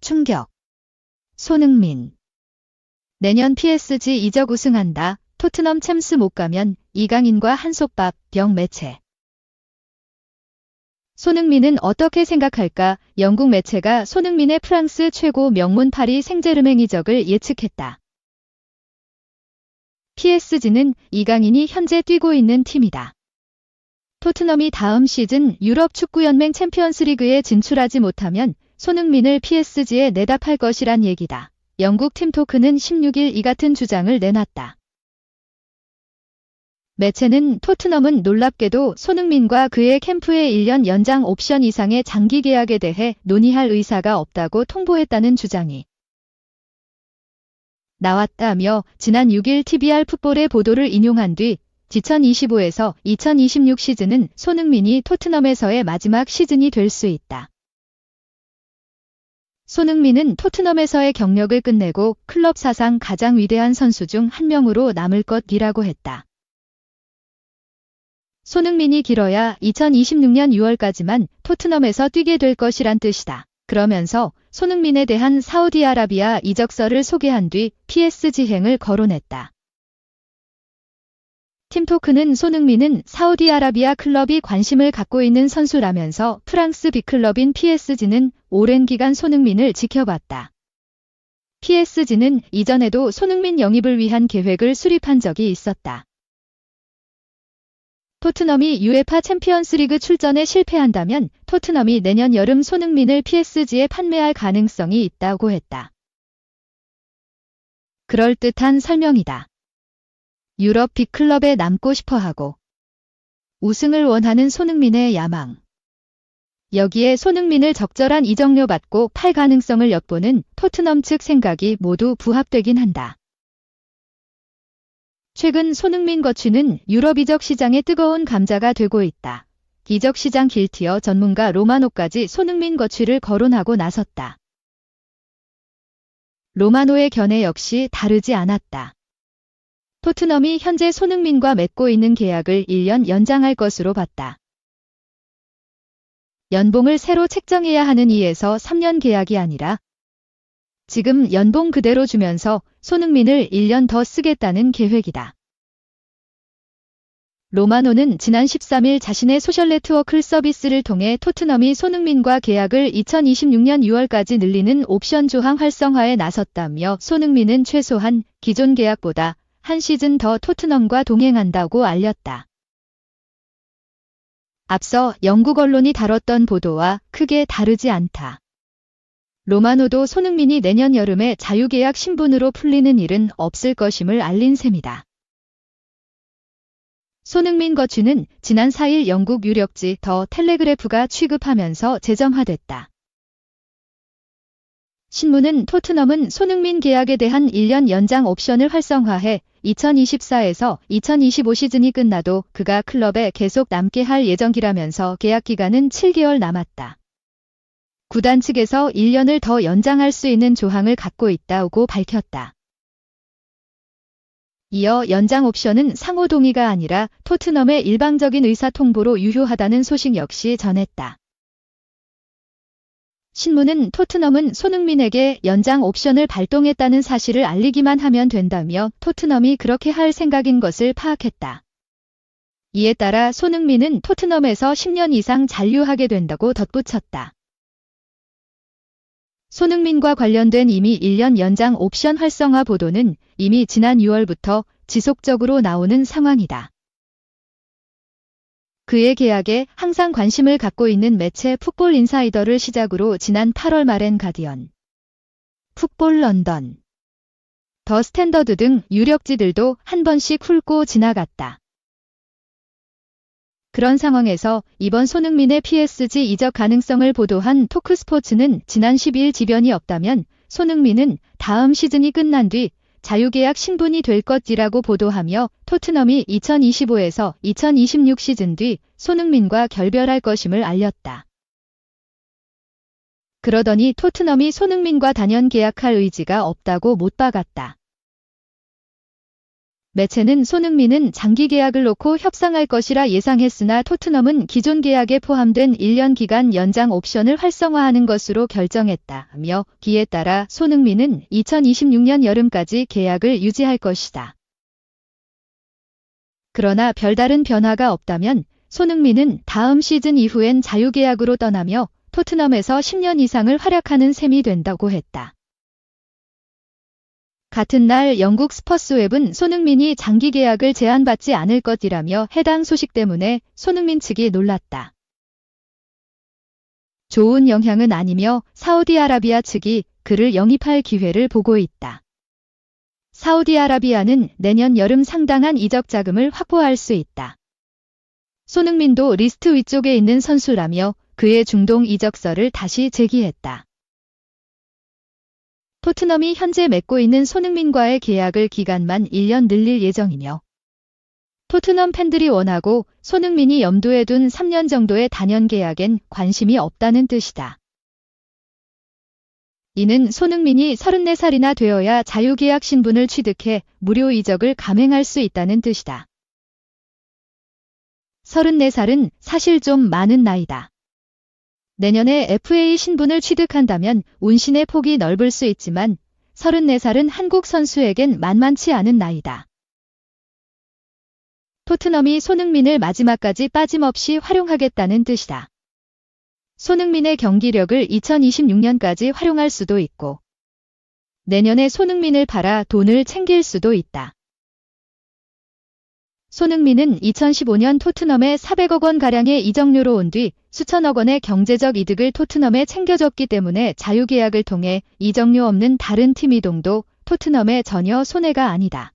충격. 손흥민. 내년 PSG 이적 우승한다. 토트넘 챔스 못 가면 이강인과 한솥밥. 병 매체. 손흥민은 어떻게 생각할까? 영국 매체가 손흥민의 프랑스 최고 명문 파리 생제르맹 이적을 예측했다. PSG는 이강인이 현재 뛰고 있는 팀이다. 토트넘이 다음 시즌 유럽 축구연맹 챔피언스리그에 진출하지 못하면 손흥민을 PSG에 내다 팔 것이란 얘기다. 영국 팀토크는 16일 이 같은 주장을 내놨다. 매체는 토트넘은 놀랍게도 손흥민과 그의 캠프의 1년 연장 옵션 이상의 장기 계약에 대해 논의할 의사가 없다고 통보했다는 주장이 나왔다며 지난 6일 TVR 풋볼의 보도를 인용한 뒤 2025에서 2026 시즌은 손흥민이 토트넘에서의 마지막 시즌이 될 수 있다. 손흥민은 토트넘에서의 경력을 끝내고 클럽 사상 가장 위대한 선수 중 한 명으로 남을 것이라고 했다. 손흥민이 길어야 2026년 6월까지만 토트넘에서 뛰게 될 것이란 뜻이다. 그러면서 손흥민에 대한 사우디아라비아 이적설을 소개한 뒤 PSG행을 거론했다. 팀토크는 손흥민은 사우디아라비아 클럽이 관심을 갖고 있는 선수라면서 프랑스 빅클럽인 PSG는 오랜 기간 손흥민을 지켜봤다. PSG는 이전에도 손흥민 영입을 위한 계획을 수립한 적이 있었다. 토트넘이 UEFA 챔피언스리그 출전에 실패한다면 토트넘이 내년 여름 손흥민을 PSG에 판매할 가능성이 있다고 했다. 그럴듯한 설명이다. 유럽 빅클럽에 남고 싶어하고 우승을 원하는 손흥민의 야망. 여기에 손흥민을 적절한 이적료 받고 팔 가능성을 엿보는 토트넘 측 생각이 모두 부합되긴 한다. 최근 손흥민 거취는 유럽 이적 시장의 뜨거운 감자가 되고 있다. 이적 시장 길티어 전문가 로마노까지 손흥민 거취를 거론하고 나섰다. 로마노의 견해 역시 다르지 않았다. 토트넘이 현재 손흥민과 맺고 있는 계약을 1년 연장할 것으로 봤다. 연봉을 새로 책정해야 하는 이에서 3년 계약이 아니라 지금 연봉 그대로 주면서 손흥민을 1년 더 쓰겠다는 계획이다. 로마노는 지난 13일 자신의 소셜 네트워크 서비스를 통해 토트넘이 손흥민과 계약을 2026년 6월까지 늘리는 옵션 조항 활성화에 나섰다며 손흥민은 최소한 기존 계약보다 한 시즌 더 토트넘과 동행한다고 알렸다. 앞서 영국 언론이 다뤘던 보도와 크게 다르지 않다. 로마노도 손흥민이 내년 여름에 자유계약 신분으로 풀리는 일은 없을 것임을 알린 셈이다. 손흥민 거취는 지난 4일 영국 유력지 더 텔레그래프가 취급하면서 재점화됐다. 신문은 토트넘은 손흥민 계약에 대한 1년 연장 옵션을 활성화해 2024에서 2025 시즌이 끝나도 그가 클럽에 계속 남게 할 예정이라면서 계약 기간은 7개월 남았다. 구단 측에서 1년을 더 연장할 수 있는 조항을 갖고 있다고 밝혔다. 이어 연장 옵션은 상호 동의가 아니라 토트넘의 일방적인 의사 통보로 유효하다는 소식 역시 전했다. 신문은 토트넘은 손흥민에게 연장 옵션을 발동했다는 사실을 알리기만 하면 된다며 토트넘이 그렇게 할 생각인 것을 파악했다. 이에 따라 손흥민은 토트넘에서 10년 이상 잔류하게 된다고 덧붙였다. 손흥민과 관련된 이미 1년 연장 옵션 활성화 보도는 이미 지난 6월부터 지속적으로 나오는 상황이다. 그의 계약에 항상 관심을 갖고 있는 매체 풋볼 인사이더를 시작으로 지난 8월 말엔 가디언, 풋볼 런던, 더 스탠더드 등 유력지들도 한 번씩 훑고 지나갔다. 그런 상황에서 이번 손흥민의 PSG 이적 가능성을 보도한 토크스포츠는 지난 12일 지변이 없다면 손흥민은 다음 시즌이 끝난 뒤 자유계약 신분이 될 것이라고 보도하며 토트넘이 2025에서 2026 시즌 뒤 손흥민과 결별할 것임을 알렸다. 그러더니 토트넘이 손흥민과 단연 계약할 의지가 없다고 못 박았다. 매체는 손흥민은 장기 계약을 놓고 협상할 것이라 예상했으나 토트넘은 기존 계약에 포함된 1년 기간 연장 옵션을 활성화하는 것으로 결정했다며 이에 따라 손흥민은 2026년 여름까지 계약을 유지할 것이다. 그러나 별다른 변화가 없다면 손흥민은 다음 시즌 이후엔 자유계약으로 떠나며 토트넘에서 10년 이상을 활약하는 셈이 된다고 했다. 같은 날 영국 스퍼스웹은 손흥민이 장기 계약을 제한받지 않을 것이라며 해당 소식 때문에 손흥민 측이 놀랐다. 좋은 영향은 아니며 사우디아라비아 측이 그를 영입할 기회를 보고 있다. 사우디아라비아는 내년 여름 상당한 이적 자금을 확보할 수 있다. 손흥민도 리스트 위쪽에 있는 선수라며 그의 중동 이적설을 다시 제기했다. 토트넘이 현재 맺고 있는 손흥민과의 계약을 기간만 1년 늘릴 예정이며 토트넘 팬들이 원하고 손흥민이 염두에 둔 3년 정도의 단연 계약엔 관심이 없다는 뜻이다. 이는 손흥민이 34살이나 되어야 자유계약 신분을 취득해 무료 이적을 감행할 수 있다는 뜻이다. 34살은 사실 좀 많은 나이다. 내년에 FA 신분을 취득한다면 운신의 폭이 넓을 수 있지만 34살은 한국 선수에겐 만만치 않은 나이다. 토트넘이 손흥민을 마지막까지 빠짐없이 활용하겠다는 뜻이다. 손흥민의 경기력을 2026년까지 활용할 수도 있고 내년에 손흥민을 팔아 돈을 챙길 수도 있다. 손흥민은 2015년 토트넘에 400억 원가량의 이적료로 온 뒤 수천억 원의 경제적 이득을 토트넘에 챙겨줬기 때문에 자유계약을 통해 이적료 없는 다른 팀 이동도 토트넘에 전혀 손해가 아니다.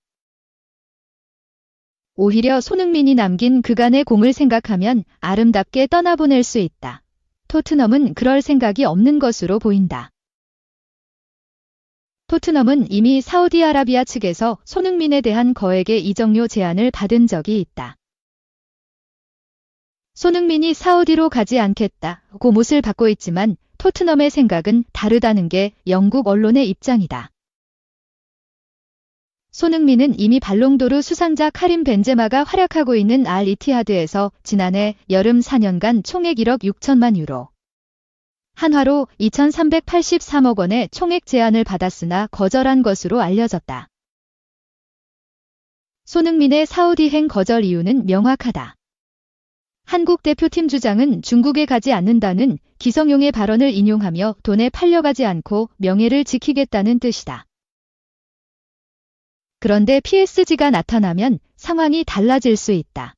오히려 손흥민이 남긴 그간의 공을 생각하면 아름답게 떠나보낼 수 있다. 토트넘은 그럴 생각이 없는 것으로 보인다. 토트넘은 이미 사우디아라비아 측에서 손흥민에 대한 거액의 이적료 제안을 받은 적이 있다. 손흥민이 사우디로 가지 않겠다고 못을 받고 있지만 토트넘의 생각은 다르다는 게 영국 언론의 입장이다. 손흥민은 이미 발롱도르 수상자 카림 벤제마가 활약하고 있는 알 이티하드에서 지난해 여름 4년간 총액 1억 6천만 유로. 한화로 2,383억 원의 총액 제안을 받았으나 거절한 것으로 알려졌다. 손흥민의 사우디행 거절 이유는 명확하다. 한국 대표팀 주장은 중국에 가지 않는다는 기성용의 발언을 인용하며 돈에 팔려가지 않고 명예를 지키겠다는 뜻이다. 그런데 PSG가 나타나면 상황이 달라질 수 있다.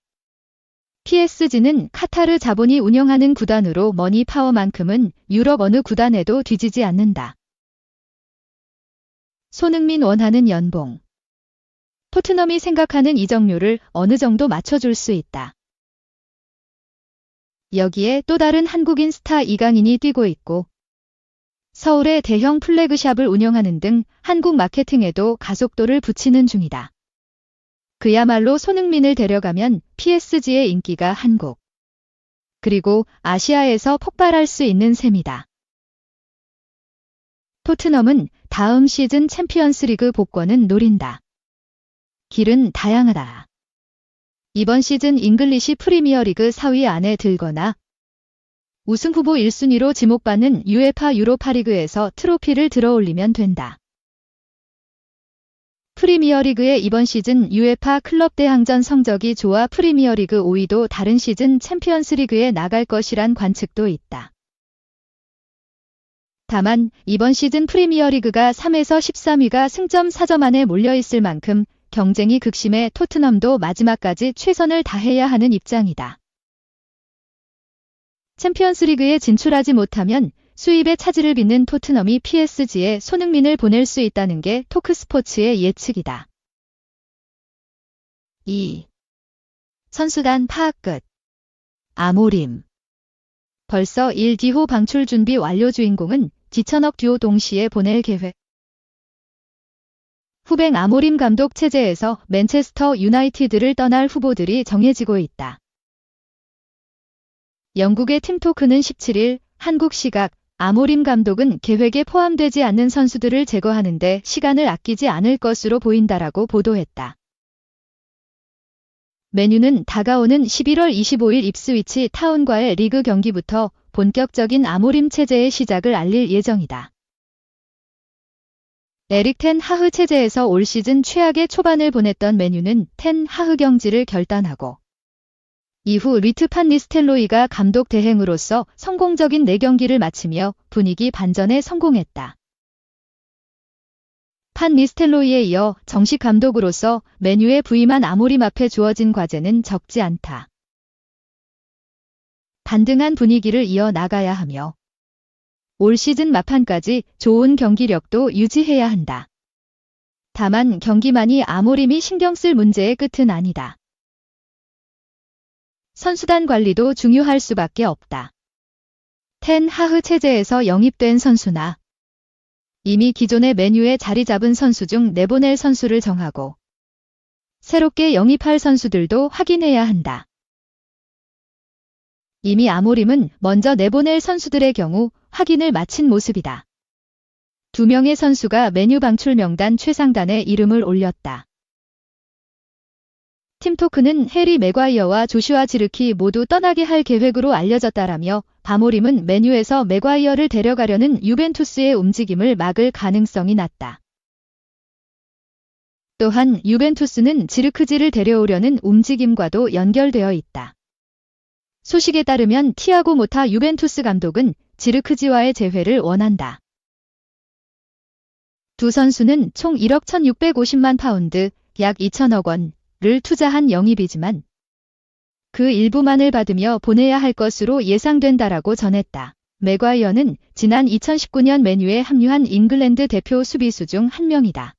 PSG는 카타르 자본이 운영하는 구단으로 머니 파워만큼은 유럽 어느 구단에도 뒤지지 않는다. 손흥민 원하는 연봉. 토트넘이 생각하는 이적료를 어느 정도 맞춰줄 수 있다. 여기에 또 다른 한국인 스타 이강인이 뛰고 있고 서울의 대형 플래그샵을 운영하는 등 한국 마케팅에도 가속도를 붙이는 중이다. 그야말로 손흥민을 데려가면 PSG의 인기가 한국 그리고 아시아에서 폭발할 수 있는 셈이다. 토트넘은 다음 시즌 챔피언스리그 복권은 노린다. 길은 다양하다. 이번 시즌 잉글리시 프리미어리그 4위 안에 들거나 우승 후보 1순위로 지목받는 UEFA 유로파리그에서 트로피를 들어올리면 된다. 프리미어리그의 이번 시즌 UEFA 클럽 대항전 성적이 좋아 프리미어리그 5위도 다른 시즌 챔피언스리그에 나갈 것이란 관측도 있다. 다만 이번 시즌 프리미어리그가 3에서 13위가 승점 4점 안에 몰려있을 만큼 경쟁이 극심해 토트넘도 마지막까지 최선을 다해야 하는 입장이다. 챔피언스리그에 진출하지 못하면 수입의 차질을 빚는 토트넘이 PSG에 손흥민을 보낼 수 있다는 게 토크스포츠의 예측이다. 2. 선수단 파악 끝. 아모림. 벌써 1기호 방출 준비 완료. 주인공은 지천억 듀오 동시에 보낼 계획. 후배 아모림 감독 체제에서 맨체스터 유나이티드를 떠날 후보들이 정해지고 있다. 영국의 팀토크는 17일 한국 시각 아모림 감독은 계획에 포함되지 않는 선수들을 제거하는데 시간을 아끼지 않을 것으로 보인다라고 보도했다. 맨유는 다가오는 11월 25일 입스위치 타운과의 리그 경기부터 본격적인 아모림 체제의 시작을 알릴 예정이다. 에릭 텐 하흐 체제에서 올 시즌 최악의 초반을 보냈던 맨유는 텐 하흐 경지를 결단하고 이후 리트 판 니스텔로이가 감독 대행으로서 성공적인 4경기를 마치며 분위기 반전에 성공했다. 판 니스텔로이에 이어 정식 감독으로서 맨유에 부임한 아모림 앞에 주어진 과제는 적지 않다. 반등한 분위기를 이어나가야 하며 올 시즌 막판까지 좋은 경기력도 유지해야 한다. 다만 경기만이 아모림이 신경 쓸 문제의 끝은 아니다. 선수단 관리도 중요할 수밖에 없다. 텐 하흐 체제에서 영입된 선수나 이미 기존의 맨유에 자리 잡은 선수 중 내보낼 선수를 정하고 새롭게 영입할 선수들도 확인해야 한다. 이미 아모림은 먼저 내보낼 선수들의 경우 확인을 마친 모습이다. 2명의 선수가 맨유 방출 명단 최상단에 이름을 올렸다. 팀토크는 해리 맥과이어와 조슈아 지르키 모두 떠나게 할 계획으로 알려졌다라며 아모림은 맨유에서 맥과이어를 데려가려는 유벤투스의 움직임을 막을 가능성이 낮다. 또한 유벤투스는 지르크지를 데려오려는 움직임과도 연결되어 있다. 소식에 따르면 티아고 모타 유벤투스 감독은 지르크지와의 재회를 원한다. 두 선수는 총 1억 1,650만 파운드, 약 2천억 원을 투자한 영입이지만 그 일부만을 받으며 보내야 할 것으로 예상된다라고 전했다. 맥과이어는 지난 2019년 맨유에 합류한 잉글랜드 대표 수비수 중 한 명이다.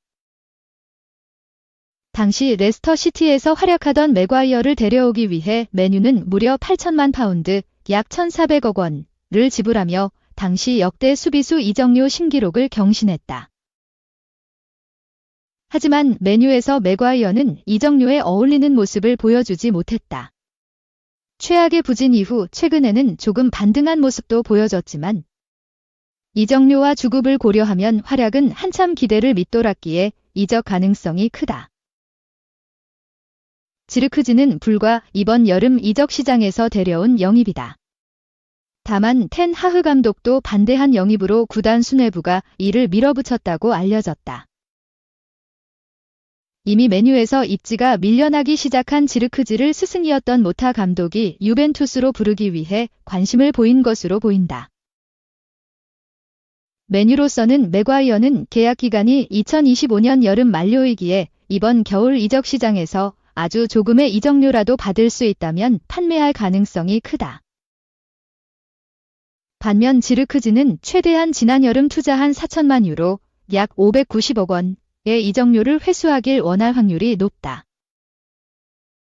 당시 레스터 시티에서 활약하던 맥과이어를 데려오기 위해 맨유는 무려 8천만 파운드, 약 1,400억 원을 지불하며 당시 역대 수비수 이적료 신기록을 경신했다. 하지만 맨유에서 맥과이어는 이적료에 어울리는 모습을 보여주지 못했다. 최악의 부진 이후 최근에는 조금 반등한 모습도 보여줬지만 이적료와 주급을 고려하면 활약은 한참 기대를 밑돌았기에 이적 가능성이 크다. 지르크지는 불과 이번 여름 이적 시장에서 데려온 영입이다. 다만 텐 하흐 감독도 반대한 영입으로 구단 수뇌부가 이를 밀어붙였다고 알려졌다. 이미 맨유에서 입지가 밀려나기 시작한 지르크지를 스승이었던 모타 감독이 유벤투스로 부르기 위해 관심을 보인 것으로 보인다. 맨유로서는 맥과이어는 계약 기간이 2025년 여름 만료이기에 이번 겨울 이적 시장에서 아주 조금의 이적료라도 받을 수 있다면 판매할 가능성이 크다. 반면 지르크지는 최대한 지난 여름 투자한 4천만 유로, 약 590억 원의 이적료를 회수하길 원할 확률이 높다.